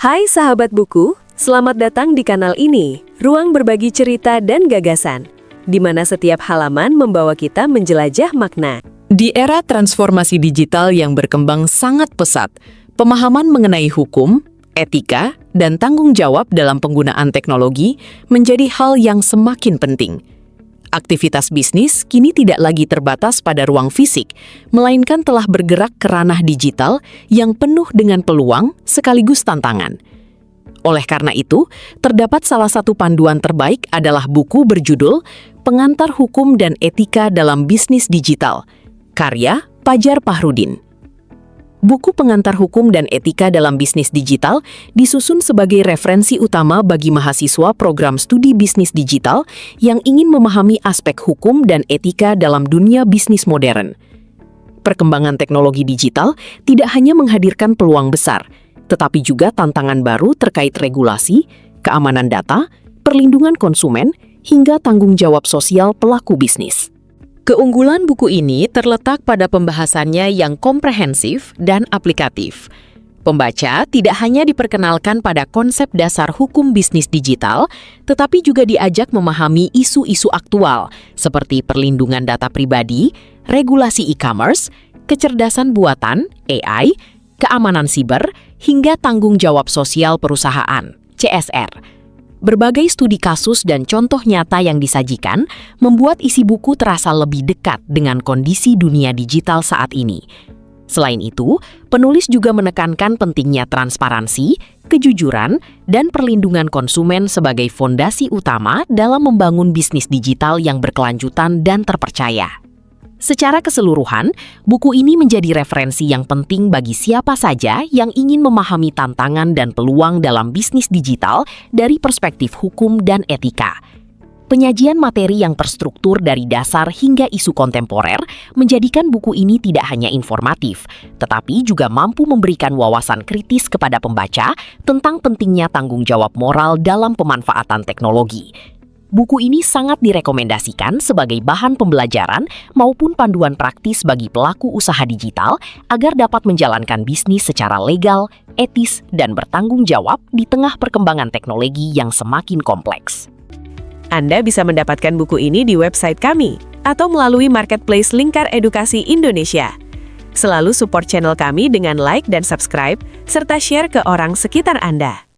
Hai sahabat buku, selamat datang di kanal ini, ruang berbagi cerita dan gagasan, di mana setiap halaman membawa kita menjelajah makna. Di era transformasi digital yang berkembang sangat pesat, pemahaman mengenai hukum, etika, dan tanggung jawab dalam penggunaan teknologi menjadi hal yang semakin penting. Aktivitas bisnis kini tidak lagi terbatas pada ruang fisik, melainkan telah bergerak ke ranah digital yang penuh dengan peluang sekaligus tantangan. Oleh karena itu, terdapat salah satu panduan terbaik adalah buku berjudul Pengantar Hukum dan Etika dalam Bisnis Digital, karya Pajar Pahrudin. Buku Pengantar Hukum dan Etika dalam Bisnis Digital disusun sebagai referensi utama bagi mahasiswa program studi bisnis digital yang ingin memahami aspek hukum dan etika dalam dunia bisnis modern. Perkembangan teknologi digital tidak hanya menghadirkan peluang besar, tetapi juga tantangan baru terkait regulasi, keamanan data, perlindungan konsumen, hingga tanggung jawab sosial pelaku bisnis. Keunggulan buku ini terletak pada pembahasannya yang komprehensif dan aplikatif. Pembaca tidak hanya diperkenalkan pada konsep dasar hukum bisnis digital, tetapi juga diajak memahami isu-isu aktual seperti perlindungan data pribadi, regulasi e-commerce, kecerdasan buatan (AI), keamanan siber, hingga tanggung jawab sosial perusahaan (CSR). Berbagai studi kasus dan contoh nyata yang disajikan membuat isi buku terasa lebih dekat dengan kondisi dunia digital saat ini. Selain itu, penulis juga menekankan pentingnya transparansi, kejujuran, dan perlindungan konsumen sebagai fondasi utama dalam membangun bisnis digital yang berkelanjutan dan terpercaya. Secara keseluruhan, buku ini menjadi referensi yang penting bagi siapa saja yang ingin memahami tantangan dan peluang dalam bisnis digital dari perspektif hukum dan etika. Penyajian materi yang terstruktur dari dasar hingga isu kontemporer menjadikan buku ini tidak hanya informatif, tetapi juga mampu memberikan wawasan kritis kepada pembaca tentang pentingnya tanggung jawab moral dalam pemanfaatan teknologi. Buku ini sangat direkomendasikan sebagai bahan pembelajaran maupun panduan praktis bagi pelaku usaha digital agar dapat menjalankan bisnis secara legal, etis, dan bertanggung jawab di tengah perkembangan teknologi yang semakin kompleks. Anda bisa mendapatkan buku ini di website kami atau melalui marketplace Lingkar Edukasi Indonesia. Selalu support channel kami dengan like dan subscribe, serta share ke orang sekitar Anda.